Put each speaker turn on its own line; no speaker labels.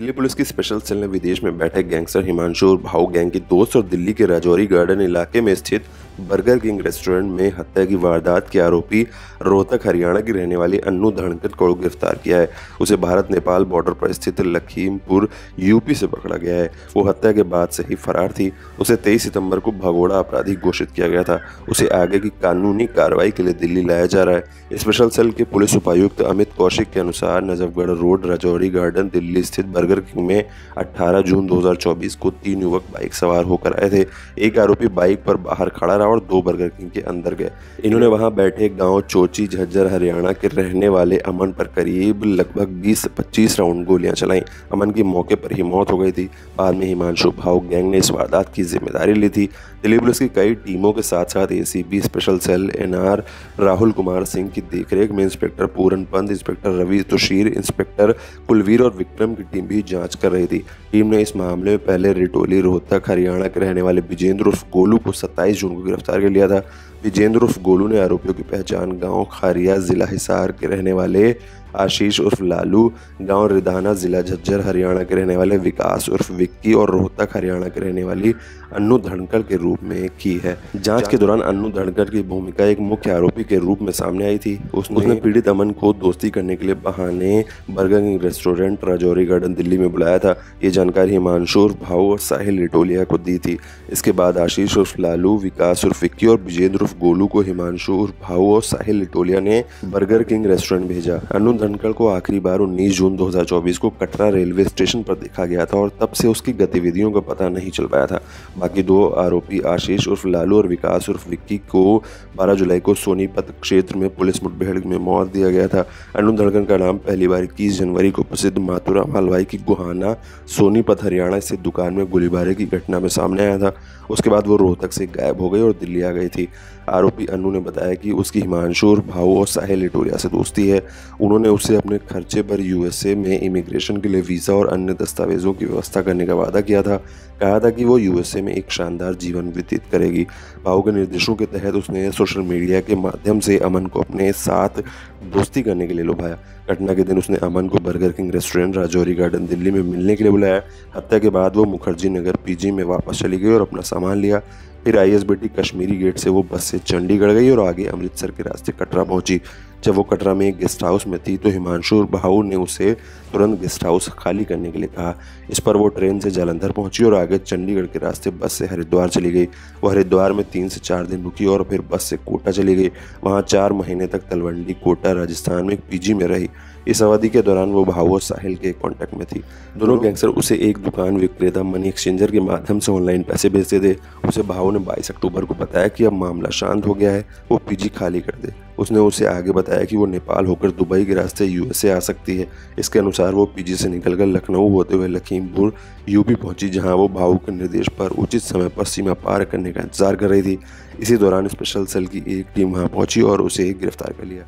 Delhi police की special cell ने विदेश में बैठे गैंगस्टर हिमांशु और भाऊ गैंग के दोस्त और दिल्ली के राजौरी गार्डन इलाके में स्थित बर्गर किंग रेस्टोरेंट में हत्या की वारदात के आरोपी रोहतक हरियाणा की रहने वाली अन्नू धनखड़ को गिरफ्तार किया है। उसे भारत नेपाल बॉर्डर पर स्थित लखीमपुर यूपी से पकड़ा गया है। वो हत्या के बाद से ही फरार थी। उसे 23 सितंबर को भगोड़ा अपराधी घोषित किया गया था। उसे आगे की कानूनी कार्रवाई के लिए दिल्ली लाया जा रहा है। स्पेशल सेल के पुलिस उपायुक्त अमित कौशिक के अनुसार नजफगढ़ रोड राजौरी गार्डन दिल्ली स्थित बर्गर किंग में 18 जून 2024 को 3 युवक बाइक सवार होकर आए थे। एक आरोपी बाइक पर बाहर खड़ा रहा और 2 बर्गर किंग के अंदर गए। इन्होंने वहां बैठे गांव चोची झज्जर हरियाणा के रहने वाले अमन पर करीब लगभग 20 से 25 राउंड गोलियां चलाई। अमन की मौके पर ही मौत हो गई थी। बाद में हिमांशु भाऊ गैंग ने इस वारदात की जिम्मेदारी ली थी। दिल्ली पुलिस की कई टीमों के साथ साथ ACP special cell NR Rahul Kumar Singh की देखरेख में inspector Puran Pant, inspector Ravi Tushir, inspector Kulvir और विक्रम की टीम भी जांच कर रही थी। टीम ने इस मामले में पहले रिटोली रोहतक हरियाणा के रहने वाले विजेंद्र उर्फ गोलू को 27 जून को गिरफ्तार कर लिया था। विजेंद्र उर्फ गोलू ने आरोपियों की पहचान गांव खारिया जिला हिसार के रहने वाले आशीष उर्फ लालू, गांव रिदाना जिला झज्जर हरियाणा के रहने वाले विकास उर्फ विक्की और रोहतक हरियाणा के रहने वाली अन्नू धनखड़ के रूप में की है। जांच के दौरान अन्नू धनखड़ की भूमिका एक मुख्य आरोपी के रूप में सामने आई थी। उसने पीड़ित अमन को दोस्ती करने के लिए बहाने burger king restaurant Rajouri garden Delhi में बुलाया था। ये जानकारी हिमांशु उर्फ भाऊ और साहिल लिटोलिया को दी थी। इसके बाद आशीष उर्फ लालू, विकास उर्फ विक्की और विजेंद्र उर्फ गोलू को हिमांशु उर्फ भाऊ और साहिल लिटोलिया ने बर्गर किंग रेस्टोरेंट भेजा। अन्नू धनखड़ को आखिरी बार 19 जून 2024 को कटरा रेलवे स्टेशन पर देखा गया था और तब से उसकी गतिविधियों का पता नहीं चल पाया था। बाकी 2 आरोपी आशीष उर्फ लालू और विकास उर्फ विक्की को 12 जुलाई को सोनीपत क्षेत्र में पुलिस मुठभेड़ में मार दिया गया था। अन्नू धनखड़ का नाम पहली बार 21 जनवरी को प्रसिद्ध माथुराम हलवाई की गुहाना सोनीपत हरियाणा स्थित दुकान में गोलीबारी की घटना में सामने आया था। उसके बाद वो रोहतक से गायब हो गई और दिल्ली आ गई थी। आरोपी अन्नू ने बताया कि उसकी हिमांशु और भाऊ और साहिल लिटोलिया से दोस्ती है। उन्होंने उससे अपने खर्चे पर यूएसए में इमिग्रेशन के लिए वीज़ा और अन्य दस्तावेजों की व्यवस्था करने का वादा किया था। कहा था कि वो यूएसए में एक शानदार जीवन व्यतीत करेगी। भाऊ के निर्देशों के तहत उसने सोशल मीडिया के माध्यम से अमन को अपने साथ दोस्ती करने के लिए लुभाया। घटना के दिन उसने अमन को burger king restaurant Rajouri garden Delhi में मिलने के लिए बुलाया। हत्या के बाद वो मुखर्जी नगर पीजी में वापस चली गई और अपना सामान लिया। फिर आईएसबीटी कश्मीरी गेट से वो बस से चंडीगढ़ गई और आगे अमृतसर के रास्ते कटरा पहुंची। जब वो कटरा में एक गेस्ट हाउस में थी तो हिमांशु और भाऊ ने उसे तुरंत गेस्ट हाउस खाली करने के लिए कहा। इस पर वो ट्रेन से जालंधर पहुंची और आगे चंडीगढ़ के रास्ते बस से हरिद्वार चली गई। वो हरिद्वार में 3 से 4 दिन रुकी और फिर बस से कोटा चली गई। वहां 4 महीने तक तलवंडी कोटा राजस्थान में एक पीजी में रही। इस अवधि के दौरान वो भाऊ और साहिल के कांटेक्ट में थी। दोनों गैंगस्टर उसे एक दुकान विक्रेता मनी एक्सचेंजर के माध्यम से ऑनलाइन पैसे भेजते थे। उसे भाऊ ने 22 अक्टूबर को बताया कि अब मामला शांत हो गया है, वो पीजी खाली कर दे। उसने उसे आगे बताया कि वो नेपाल होकर दुबई के रास्ते यूएसए आ सकती है। इसके अनुसार वो पीजी से निकलकर लखनऊ होते हुए लखीमपुर यूपी पहुंची, जहां वो भाऊ के निर्देश पर उचित समय पर सीमा पार करने का इंतजार कर रही थी। इसी दौरान स्पेशल सेल की एक टीम वहां पहुंची और उसे गिरफ्तार कर लिया।